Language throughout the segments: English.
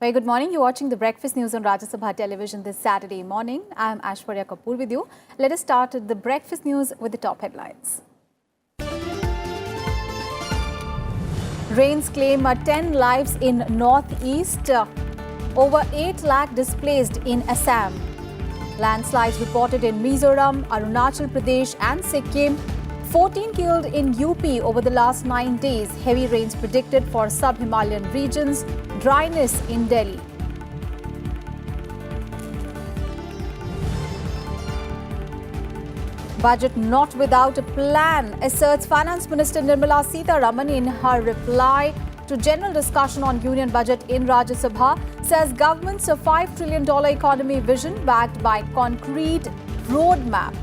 Very good morning. You're watching the breakfast news on Rajya Sabha television this Saturday morning. I'm Aishwarya Kapoor with you. Let us start the breakfast news with the top headlines. Rains claim 10 lives in northeast. Over 8 lakh displaced in Assam. Landslides reported in Mizoram, Arunachal Pradesh and Sikkim. 14 killed in UP over the last 9 days. Heavy rains predicted for sub-Himalayan regions. Dryness in Delhi. Budget not without a plan, asserts Finance Minister NIRMALA Sitharaman in her reply to general discussion on Union Budget in Rajya Sabha. Says government's $5 trillion economy vision backed by concrete roadmap.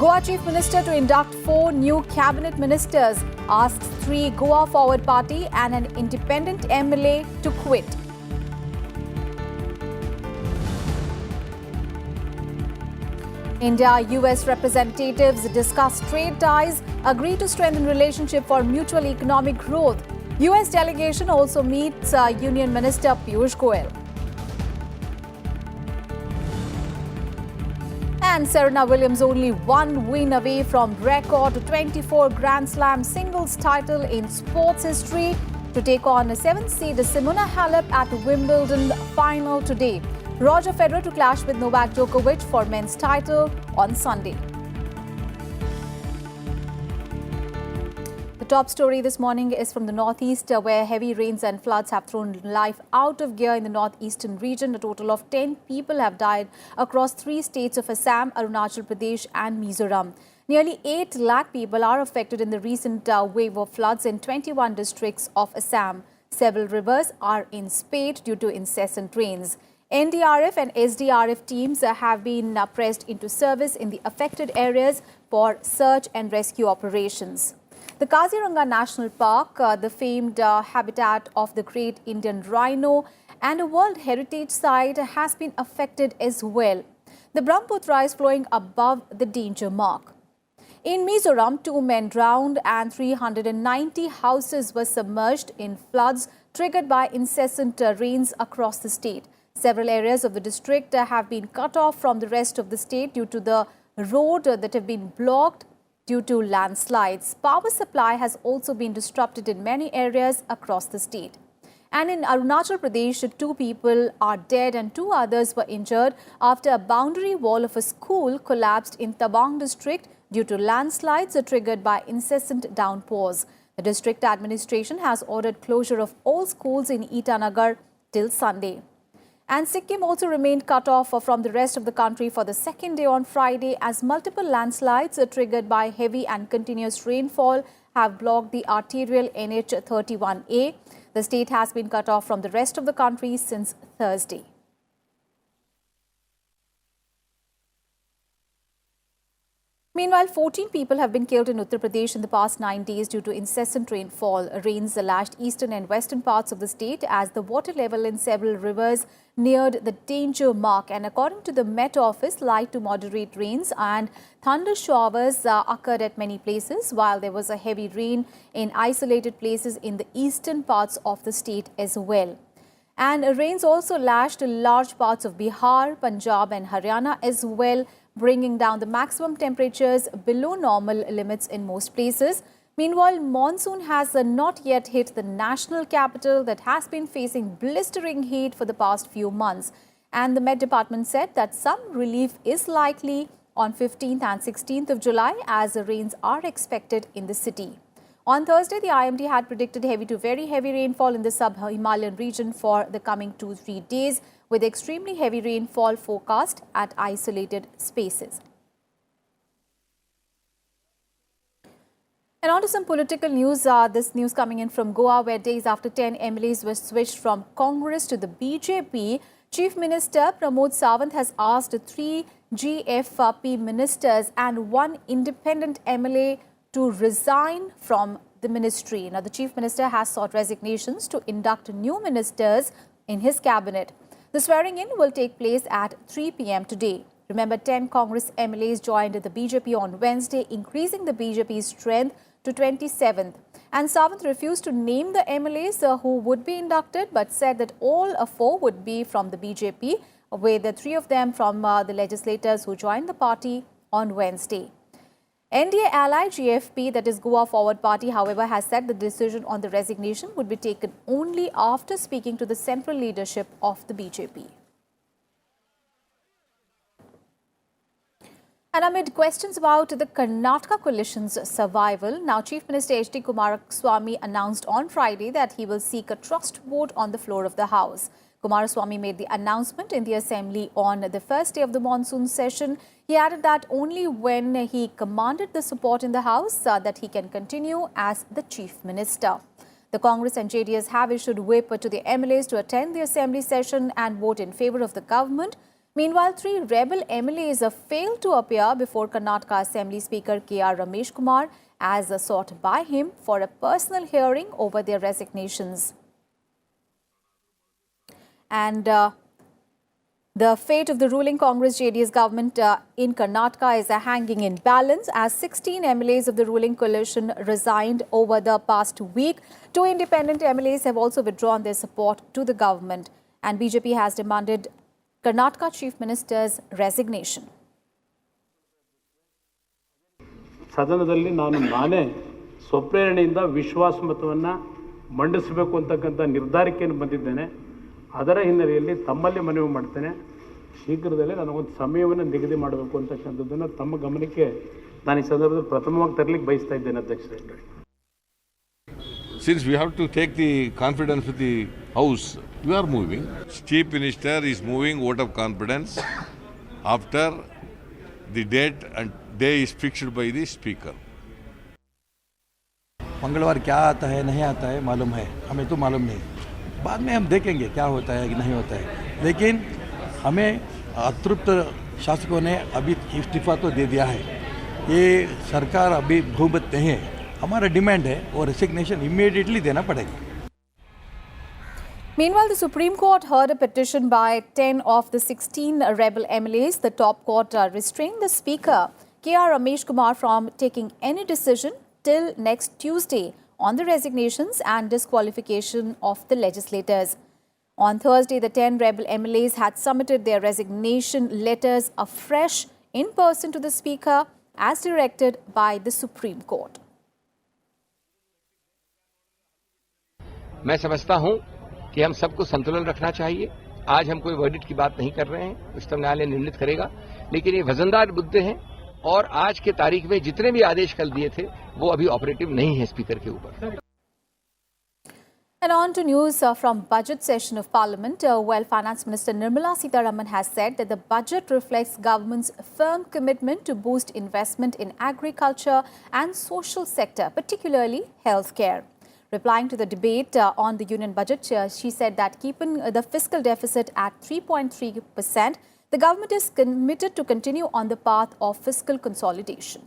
Goa Chief Minister to induct 4 new cabinet ministers, asks 3 Goa Forward Party and an independent MLA to quit. India-US representatives discuss trade ties, agree to strengthen relationship for mutual economic growth. US delegation also meets Union Minister Piyush Goyal. And Serena Williams only one win away from record 24 Grand Slam singles title in sports history to take on 7th seed Simona Halep at Wimbledon final today. Roger Federer to clash with Novak Djokovic for men's title on Sunday. The top story this morning is from the northeast, where heavy rains and floods have thrown life out of gear in the northeastern region. A total of 10 people have died across 3 states of Assam, Arunachal Pradesh and Mizoram. Nearly 8 lakh people are affected in the recent wave of floods in 21 districts of Assam. Several rivers are in spate due to incessant rains. NDRF and SDRF teams have been pressed into service in the affected areas for search and rescue operations. The Kaziranga National Park, the famed habitat of the great Indian rhino and a World Heritage Site, has been affected as well. The Brahmaputra is flowing above the danger mark. In Mizoram, 2 men drowned and 390 houses were submerged in floods triggered by incessant rains across the state. Several areas of the district have been cut off from the rest of the state due to the road that have been blocked due to landslides. Power supply has also been disrupted in many areas across the state. And in Arunachal Pradesh, 2 people are dead and 2 others were injured after a boundary wall of a school collapsed in Tabang district due to landslides triggered by incessant downpours. The district administration has ordered closure of all schools in Itanagar till Sunday. And Sikkim also remained cut off from the rest of the country for the second day on Friday as multiple landslides triggered by heavy and continuous rainfall have blocked the arterial NH31A. The state has been cut off from the rest of the country since Thursday. Meanwhile, 14 people have been killed in Uttar Pradesh in the past 9 days due to incessant rainfall. Rains lashed eastern and western parts of the state as the water level in several rivers neared the danger mark. And according to the Met Office, light to moderate rains and thunder showers occurred at many places, while there was a heavy rain in isolated places in the eastern parts of the state as well. And rains also lashed large parts of Bihar, Punjab and Haryana as well, bringing down the maximum temperatures below normal limits in most places. Meanwhile, monsoon has not yet hit the national capital that has been facing blistering heat for the past few months. And the Met Department said that some relief is likely on 15th and 16th of July as the rains are expected in the city. On Thursday, the IMD had predicted heavy to very heavy rainfall in the sub-Himalayan region for the coming 2-3 days, with extremely heavy rainfall forecast at isolated spaces. And on to some political news. This news coming in from Goa, where days after 10 MLAs were switched from Congress to the BJP, Chief Minister Pramod Sawant has asked 3 GFP ministers and 1 independent MLA to resign from the ministry. Now, the Chief Minister has sought resignations to induct new ministers in his cabinet. The swearing-in will take place at 3 p.m. today. Remember, 10 Congress MLAs joined the BJP on Wednesday, increasing the BJP's strength to 27th. And Sawant refused to name the MLAs who would be inducted, but said that all 4 would be from the BJP, with the 3 of them from the legislators who joined the party on Wednesday. NDA ally GFP, that is Goa Forward Party, however, has said the decision on the resignation would be taken only after speaking to the central leadership of the BJP. And amid questions about the Karnataka coalition's survival, now Chief Minister H.D. Kumaraswamy announced on Friday that he will seek a trust vote on the floor of the House. Kumaraswamy made the announcement in the Assembly on the first day of the monsoon session. He added that only when he commanded the support in the House that he can continue as the Chief Minister. The Congress and JDS have issued whip to the MLAs to attend the Assembly session and vote in favour of the government. Meanwhile, 3 rebel MLAs failed to appear before Karnataka Assembly Speaker K.R. Ramesh Kumar as sought by him for a personal hearing over their resignations. And the fate of the ruling Congress-JDS government in Karnataka is hanging in balance as 16 MLAs of the ruling coalition resigned over the past week. 2 independent MLAs have also withdrawn their support to the government, and BJP has demanded Karnataka Chief Minister's resignation. ಸದನದಲ್ಲಿ ನಾನೇ ಸ್ವಪ್ರೇರಣೆಯಿಂದ ವಿಶ್ವಾಸ ಮತವನ್ನು ಮಂಡಿಸಬೇಕು ಅಂತಕ್ಕಂಥ ನಿರ್ಧಾರಕ್ಕೆ ಬಂದಿದ್ದೇನೆ. ಅದರ ಹಿನ್ನೆಲೆಯಲ್ಲಿ ತಮ್ಮಲ್ಲಿ ಮನವಿ ಮಾಡ್ತೇನೆ, ಶೀಘ್ರದಲ್ಲೇ ನನಗೊಂದು ಸಮಯವನ್ನು ನಿಗದಿ ಮಾಡಬೇಕು ಅಂತಕ್ಕಂಥದ್ದನ್ನು ತಮ್ಮ ಗಮನಕ್ಕೆ ನಾನು ಈ ಸಂದರ್ಭದಲ್ಲಿ ಪ್ರಥಮವಾಗಿ ತರಲಿಕ್ಕೆ ಬಯಸ್ತಾ ಇದ್ದೇನೆ ಅಧ್ಯಕ್ಷರೇ. Since we have to take the confidence of the House, we are moving. Chief Minister is moving vote of confidence after the date and day is fixed by the Speaker. मंगलवार क्या आता है नहीं आता है मालूम है, हमें तो मालूम नहीं. बाद में हम देखेंगे क्या होता है कि नहीं होता है. लेकिन हमें अतृप्त शासकों ने अभी इस्तीफा तो दे दिया है. ये सरकार अभी बहुमत नहीं है. हमारा डिमांड है और रेसिग्नेशन इमीडिएटली देना पड़ेगा. Meanwhile, the Supreme Court heard a petition by 10 of the 16 rebel MLAs. The top court restrained the Speaker, K.R. Ramesh Kumar, from taking any decision till next Tuesday on the resignations and disqualification of the legislators. On Thursday, the 10 rebel MLAs had submitted their resignation letters afresh in person to the Speaker as directed by the Supreme Court. मैं समझता हूं कि हम सबको संतुलन रखना चाहिए. आज हम कोई वर्डिक्ट की बात नहीं कर रहे हैं, उच्चतम न्यायालय निर्णित करेगा, लेकिन ये वजनदार मुद्दे हैं और आज के तारीख में जितने भी आदेश कल दिए थे वो अभी ऑपरेटिव नहीं है स्पीकर के ऊपर. And on to news from budget session of Parliament, where Finance Minister NIRMALA SITHARAMAN has said that the budget reflects government's firm commitment to boost investment in agriculture and social sector, particularly healthcare. Replying to the debate on the union budget, she said that keeping the fiscal deficit at 3.3%, the government is committed to continue on the path of fiscal consolidation.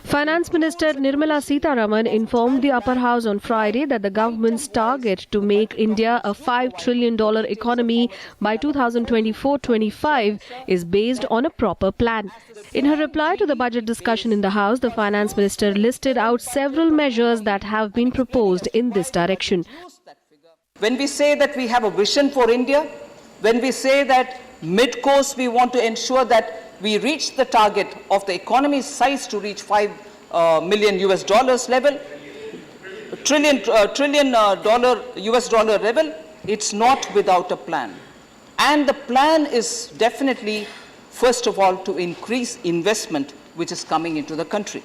Finance Minister NIRMALA SITHARAMAN informed the Upper House on Friday that the government's target to make India a $5 trillion economy by 2024-25 is based on a proper plan. In her reply to the budget discussion in the House, the Finance Minister listed out several measures that have been proposed in this direction. When we say that we have a vision for India, when we say that mid-course we want to ensure that we reach the target of the economy's size to reach $5 million US level, trillion dollar US dollar level, it's not without a plan. And the plan is definitely, first of all, to increase investment which is coming into the country.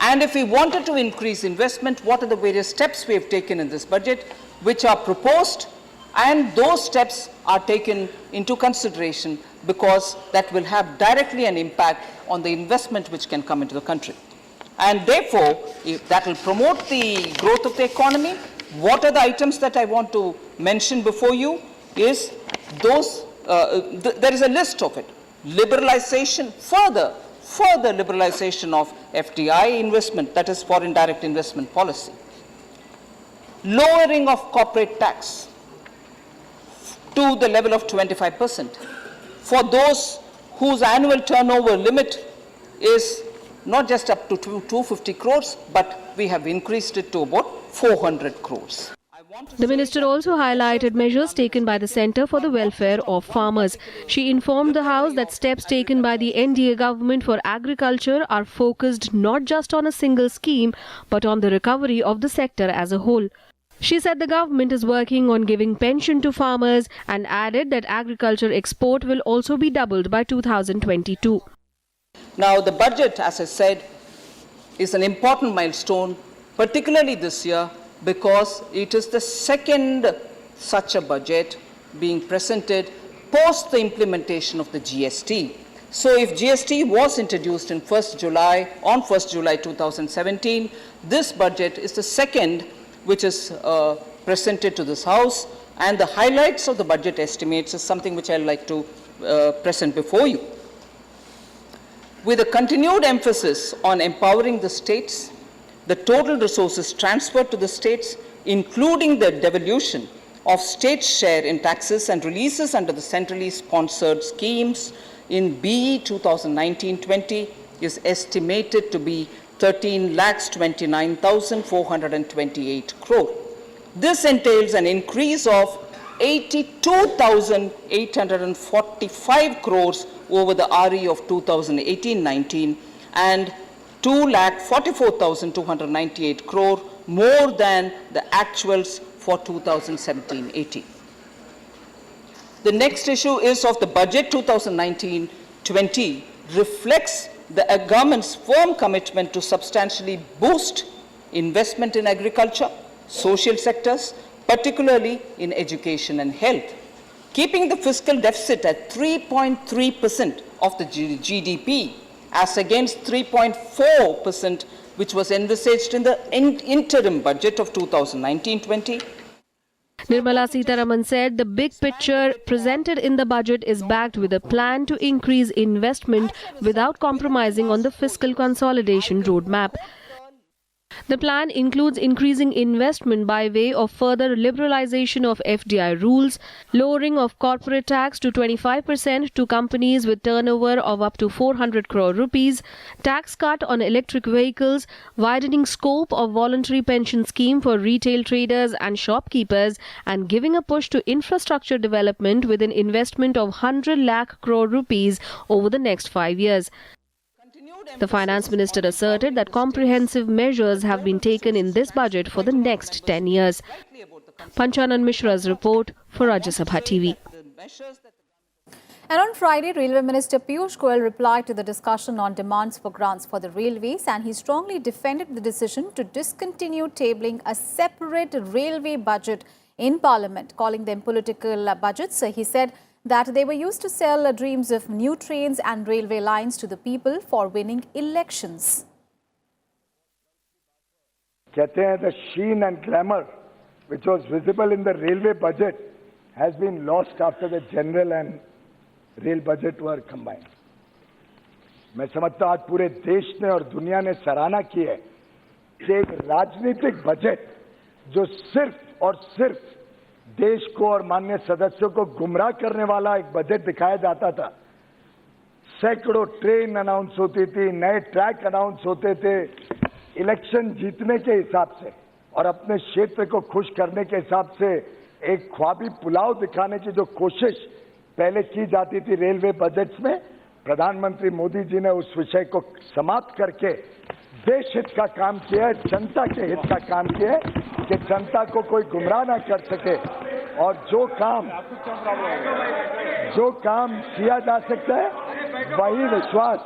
And if we wanted to increase investment, what are the various steps we have taken in this budget which are proposed, and those steps are taken into consideration because that will have directly an impact on the investment which can come into the country. And therefore, if that will promote the growth of the economy. What are the items that I want to mention before you is those, there is a list of it. Liberalization, further liberalization of FDI investment, that is foreign direct investment policy. Lowering of corporate tax to the level of 25% for those whose annual turnover limit is not just up to 250 crores, but we have increased it to about 400 crores. The minister also highlighted measures taken by the Centre for the Welfare of Farmers. She informed the House that steps taken by the NDA government for agriculture are focused not just on a single scheme, but on the recovery of the sector as a whole. She said the government is working on giving pension to farmers and added that agriculture export will also be doubled by 2022. Now, the budget, as I said, is an important milestone, particularly this year, because it is the second such a budget being presented post the implementation of the GST. So if GST was introduced on 1st July 2017, this budget is the second which is presented to this House, and the highlights of the budget estimates is something which I'd like to present before you. With a continued emphasis on empowering the states, the total resources transferred to the states, including the devolution of state share in taxes and releases under the centrally sponsored schemes in BE 2019-20 is estimated to be 13,29,428 crore. This entails an increase of 82,845 crores over the RE of 2018-19 and 2,44,298 crore more than the actuals for 2017-18. The next issue is of the budget 2019-20 reflects the government's firm commitment to substantially boost investment in agriculture, social sectors, particularly in education and health, keeping the fiscal deficit at 3.3% of the GDP as against 3.4% which was envisaged in the interim budget of 2019-20. NIRMALA Sitharaman said the big picture presented in the budget is backed with a plan to increase investment without compromising on the fiscal consolidation roadmap. The plan includes increasing investment by way of further liberalization of FDI rules, lowering of corporate tax to 25% to companies with turnover of up to 400 crore rupees, tax cut on electric vehicles, widening scope of voluntary pension scheme for retail traders and shopkeepers, and giving a push to infrastructure development with an investment of 100 lakh crore rupees over the next 5 years. The Finance Minister asserted that comprehensive measures have been taken in this budget for the next 10 years. Panchanan Mishra's report for Rajya Sabha TV. And on Friday, Railway Minister Piyush Goyal replied to the discussion on demands for grants for the railways, and he strongly defended the decision to discontinue tabling a separate railway budget in Parliament, calling them political budgets. He said that they were used to sell dreams of new trains and railway lines to the people for winning elections. कहते हैं the sheen and glamour which was visible in the railway budget has been lost after the general and rail budget were combined. मैं समझता हूं आज पूरे देश ने और दुनिया ने सराहना की है कि एक राजनीतिक बजट जो सिर्फ और सिर्फ देश को और माननीय सदस्यों को गुमराह करने वाला एक बजट दिखाया जाता था। सैकड़ों ट्रेन अनाउंस होती थी, नए ट्रैक अनाउंस होते थे, इलेक्शन जीतने के हिसाब से और अपने क्षेत्र को खुश करने के हिसाब से एक ख्वाबी पुलाव दिखाने की जो कोशिश पहले की जाती थी रेलवे बजट्स में, प्रधानमंत्री मोदी जी ने उस विषय को समाप्त करके देश हित का काम किया है, जनता के हित का काम किया है कि जनता को कोई गुमराह ना कर सके और जो काम किया जा सकता है वही विश्वास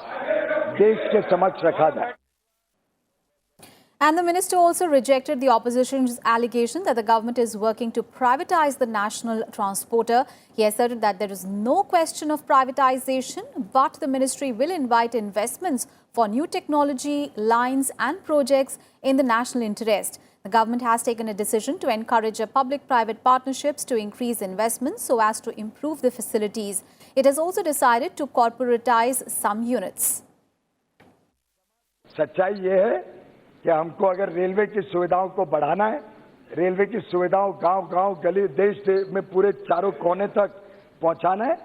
देश के समक्ष रखा जाए. And the minister also rejected the opposition's allegation that the government is working to privatize the national transporter. He asserted that there is no question of privatization, but the ministry will invite investments for new technology, lines and projects in the national interest. The government has taken a decision to encourage public-private partnerships to increase investments so as to improve the facilities. It has also decided to corporatize some units. सच्चाई ये है कि हमको अगर railway की सुविधाओं को बढ़ाना है, रेलवे की सुविधाओं गांव-गांव, गली, देश में पूरे चारों कोने तक पहुंचाना है,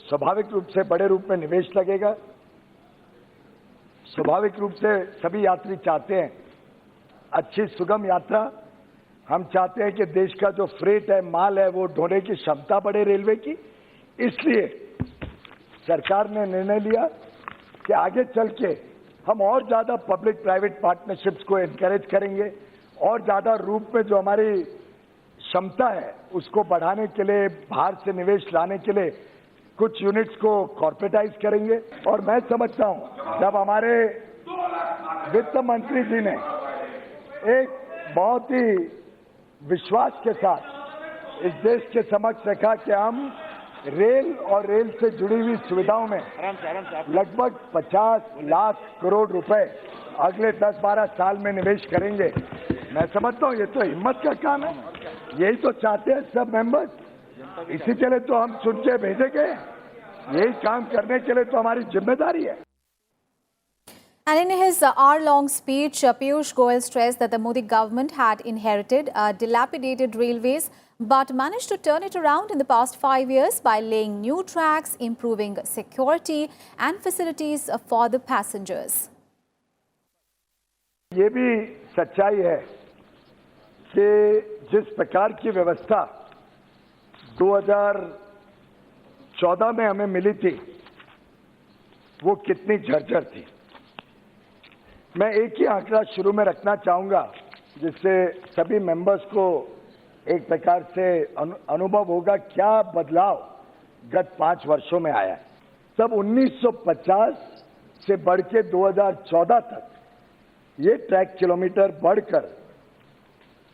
स्वाभाविक रूप से बड़े रूप में निवेश लगेगा, स्वाभाविक रूप से सभी यात्री चाहते हैं अच्छी सुगम यात्रा। हम चाहते हैं कि देश का जो फ्रेट है, माल है, वो ढोने की क्षमता बढ़े रेलवे की। इसलिए सरकार ने निर्णय लिया कि आगे चल के हम और ज़्यादा पब्लिक प्राइवेट पार्टनरशिप्स को एनकरेज करेंगे और ज़्यादा रूप में जो हमारी क्षमता है उसको बढ़ाने के लिए, बाहर से निवेश लाने के लिए कुछ यूनिट्स को कॉर्पोरेटाइज करेंगे। और मैं समझता हूं जब हमारे वित्त मंत्री जी ने एक बहुत ही विश्वास के साथ इस देश के समक्ष रखा कि हम रेल और रेल से जुड़ी हुई सुविधाओं में लगभग 50 लाख करोड़ रुपए अगले 10-12 साल में निवेश करेंगे, मैं समझता हूं ये तो हिम्मत का काम है। यही तो चाहते हैं सब मेंबर्स, इसी के लिए तो हम चुन के भेजे गए। यही काम करने के लिए तो हमारी जिम्मेदारी है। And in his hour-long speech, Piyush Goyal stressed that the Modi government had inherited dilapidated railways but managed to turn it around in the past 5 years by laying new tracks, improving security and facilities for the passengers. ये भी सच्चाई है कि जिस प्रकार की व्यवस्था 2014 में हमें मिली थी वो कितनी झरझर थी। मैं एक ही आंकड़ा शुरू में रखना चाहूंगा जिससे सभी मेंबर्स को एक प्रकार से अनुभव होगा क्या बदलाव गत 5 वर्षों में आया है। तब 1950 से बढ़ के 2014 तक ये ट्रैक किलोमीटर बढ़कर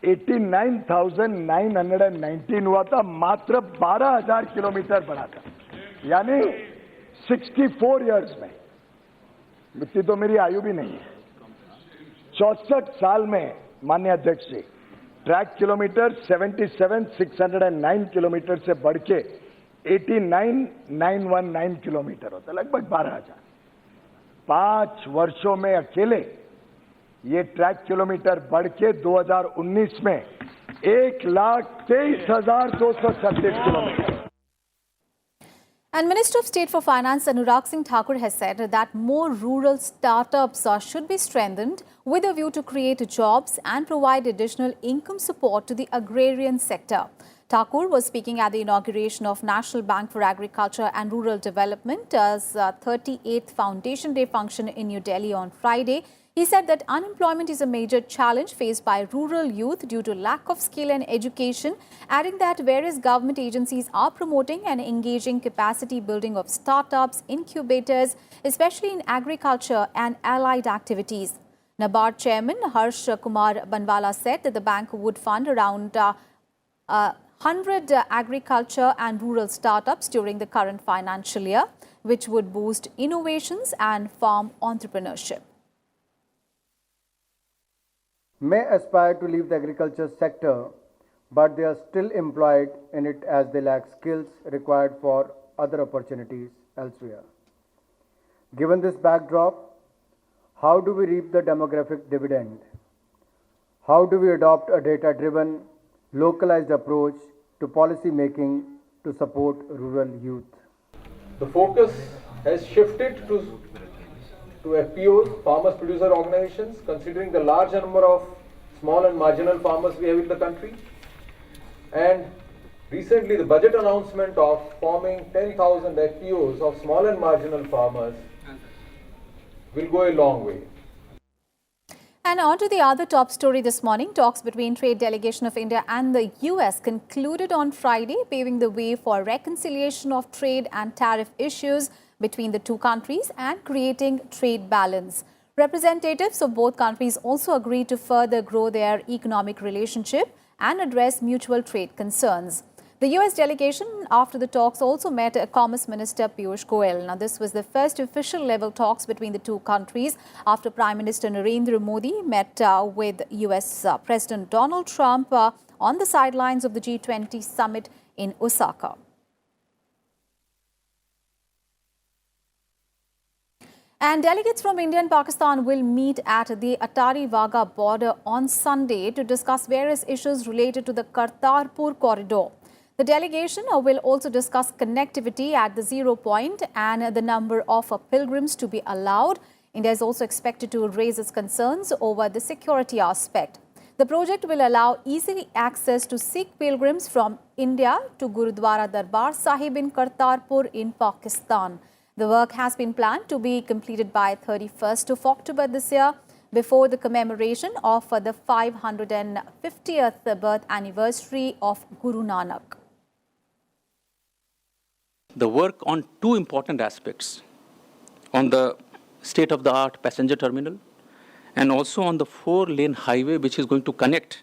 89,919 हुआ था, मात्र 12,000 किलोमीटर बढ़ा था, यानी 64 इयर्स में। इतनी तो मेरी आयु भी नहीं है। 64 साल में माननीय अध्यक्ष जी ट्रैक किलोमीटर 77,609 किलोमीटर से बढ़ के 89,919 किलोमीटर होता, लगभग 12,000। 5 वर्षों में अकेले ये ट्रैक किलोमीटर बढ़ के 2019 में 1,23,236 kilometre. And Minister of State for Finance Anurag Singh Thakur has said that more rural startups should be strengthened with a view to create jobs and provide additional income support to the agrarian sector. Thakur was speaking at the inauguration of National Bank for Agriculture and Rural Development's 38th Foundation Day function in New Delhi on Friday. He said that unemployment is a major challenge faced by rural youth due to lack of skill and education, adding that various government agencies are promoting and engaging capacity building of startups, incubators, especially in agriculture and allied activities. NABARD Chairman Harsh Kumar Banwala said that the bank would fund around 100 agriculture and rural startups during the current financial year, which would boost innovations and farm entrepreneurship. May aspire to leave the agriculture sector, but they are still employed in it as they lack skills required for other opportunities elsewhere. Given this backdrop, how do we reap the demographic dividend? How do we adopt a data-driven, localized approach to policy making to support rural youth? The focus has shifted to FPOs, farmers producer organizations, considering the large number of small and marginal farmers we have in the country. And recently the budget announcement of forming 10,000 FPOs of small and marginal farmers will go a long way. And on to the other top story this morning. Talks between trade delegation of India and the US concluded on Friday, paving the way for reconciliation of trade and tariff issues between the two countries and creating trade balance. Representatives of both countries also agreed to further grow their economic relationship and address mutual trade concerns. The US delegation after the talks also met Commerce Minister Piyush Goyal. Now, this was the first official level talks between the two countries after Prime Minister Narendra Modi met with US President Donald Trump on the sidelines of the G20 summit in Osaka. And delegates from India and Pakistan will meet at the Attari-Wagah border on Sunday to discuss various issues related to the Kartarpur corridor. The delegation will also discuss connectivity at the zero point and the number of pilgrims to be allowed India is also expected to raise its concerns over the security aspect. The project will allow easy access to Sikh pilgrims from India to Gurudwara Darbar Sahib in Kartarpur in Pakistan. The work has been planned to be completed by 31st of October this year, before the commemoration of the 550th birth anniversary of Guru Nanak. The work on two important aspects, on the state-of-the-art passenger terminal and also on the 4-lane highway which is going to connect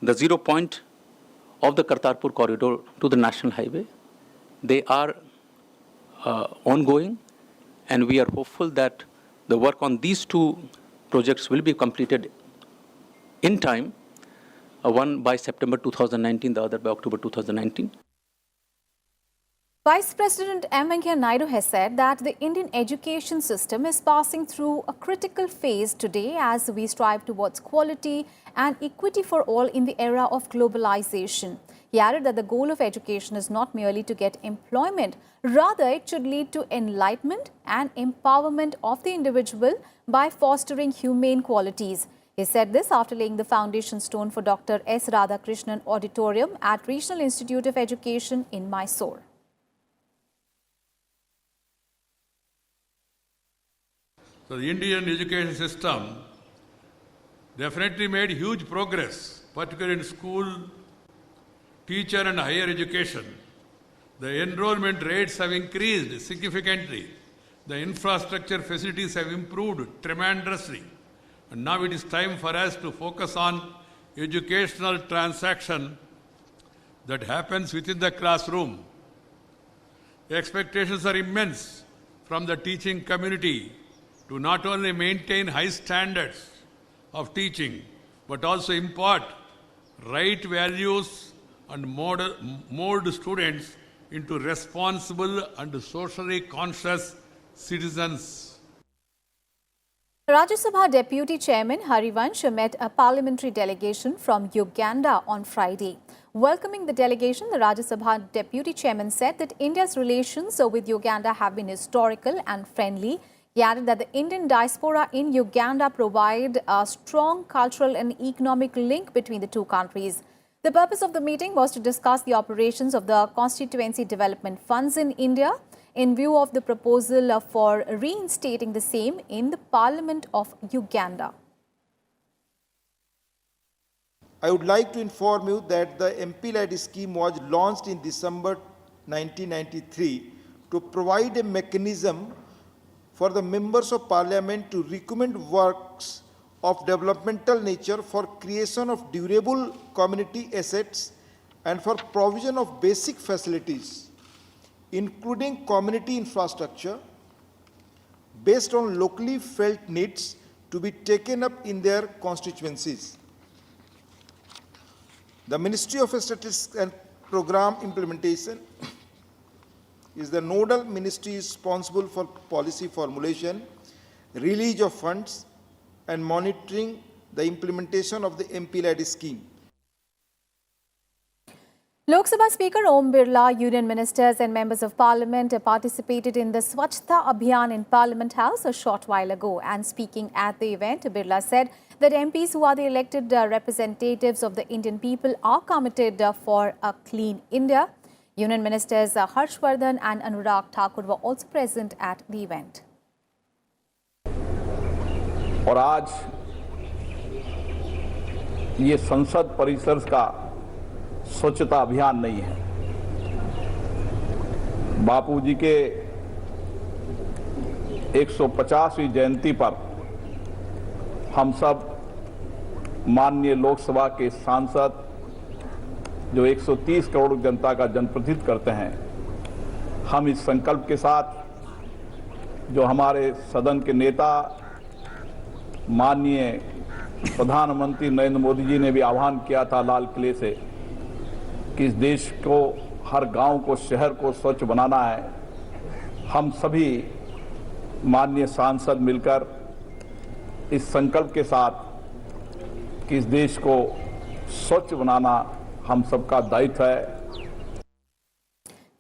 the 0 point of the Kartarpur corridor to the national highway. They are ongoing, and we are hopeful that the work on these two projects will be completed in time, one by September 2019, the other by October 2019. Vice President MPLAD NAIDU has said that the Indian education system is passing through a critical phase today as we strive towards quality and equity for all in the era of globalization. He added that the goal of education is not merely to get employment, rather it should lead to enlightenment and empowerment of the individual by fostering humane qualities. He said this after laying the foundation stone for Dr. S. Radhakrishnan Auditorium at Regional Institute of Education in Mysore. So the Indian education system definitely made huge progress, particularly in school, teacher and higher education. The enrollment rates have increased significantly. The infrastructure facilities have improved tremendously. And now it is time for us to focus on educational transaction that happens within the classroom. The expectations are immense from the teaching community to not only maintain high standards of teaching, but also impart right values and mold students into responsible and socially conscious citizens. Rajya Sabha Deputy Chairman Harivansh met a parliamentary delegation from Uganda on Friday. Welcoming the delegation, the Rajya Sabha Deputy Chairman said that India's relations with Uganda have been historical and friendly. He added that the Indian diaspora in Uganda provide a strong cultural and economic link between the two countries. The purpose of the meeting was to discuss the operations of the constituency development funds in India in view of the proposal for reinstating the same in the Parliament of Uganda. I would like to inform you that the MPLAD scheme was launched in December 1993 to provide a mechanism for the members of parliament to recommend works of developmental nature for creation of durable community assets and for provision of basic facilities, including community infrastructure, based on locally felt needs to be taken up in their constituencies. The Ministry of Statistics and Program Implementation is the nodal ministry responsible for policy formulation, release of funds, and monitoring the implementation of the MPLAD scheme. Lok Sabha Speaker Om Birla, union ministers and members of parliament participated in the Swachhta Abhiyan in Parliament House a short while ago. And speaking at the event, Birla said that MPs who are the elected representatives of the Indian people are committed for a clean India. Union ministers Harshvardhan and Anurag Thakur were also present at the event. और आज ये संसद परिसर का स्वच्छता अभियान नहीं है। बापूजी के 150वीं जयंती पर हम सब माननीय लोकसभा के सांसद जो 130 करोड़ जनता का जनप्रतिनिधित्व करते हैं, हम इस संकल्प के साथ जो हमारे सदन के नेता माननीय प्रधानमंत्री नरेंद्र मोदी जी ने भी आह्वान किया था लाल किले से कि इस देश को, हर गांव को, शहर को स्वच्छ बनाना है। हम सभी माननीय सांसद मिलकर इस संकल्प के साथ कि इस देश को स्वच्छ बनाना हम सबका दायित्व है।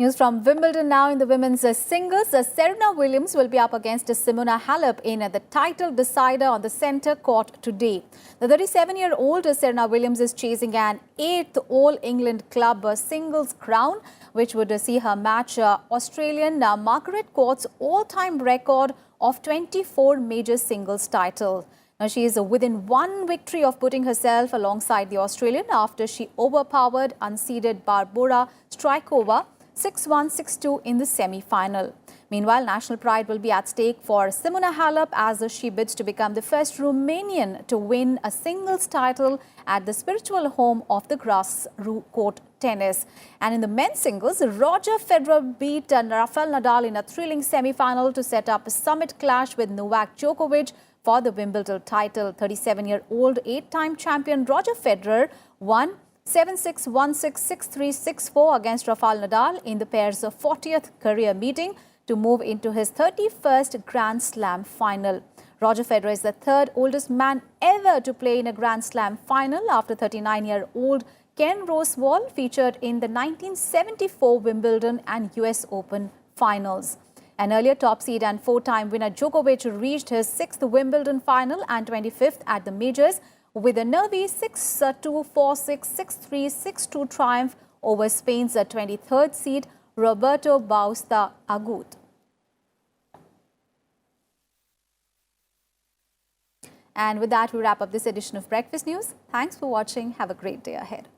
News from Wimbledon now in the women's singles. Serena Williams will be up against Simona Halep in the title decider on the centre court today. The 37-year-old Serena Williams is chasing an 8th All-England Club singles crown, which would see her match Australian Margaret Court's all-time record of 24 major singles titles. Now, she is within one victory of putting herself alongside the Australian after she overpowered unseeded Barbora Strykova 6-1, 6-2 in the semi-final. Meanwhile, national pride will be at stake for Simona Halep as she bids to become the first Romanian to win a singles title at the spiritual home of the grass court tennis. And in the men's singles, Roger Federer beat Rafael Nadal in a thrilling semi-final to set up a summit clash with Novak Djokovic for the Wimbledon title. 37-year-old 8-time champion Roger Federer won 7-6, 1-6, 6-3, 6-4 against Rafael Nadal in the pair's 40th career meeting to move into his 31st Grand Slam final. Roger Federer is the third oldest man ever to play in a Grand Slam final after 39-year-old Ken Rosewall featured in the 1974 Wimbledon and US Open finals. An earlier top seed and 4-time winner Djokovic reached his 6th Wimbledon final and 25th at the majors with a nervy 6-2, 4-6, 6-3, 6-2 triumph over Spain's 23rd seed Roberto Bautista Agut. And with that, we wrap up this edition of Breakfast News. Thanks for watching. Have a great day ahead.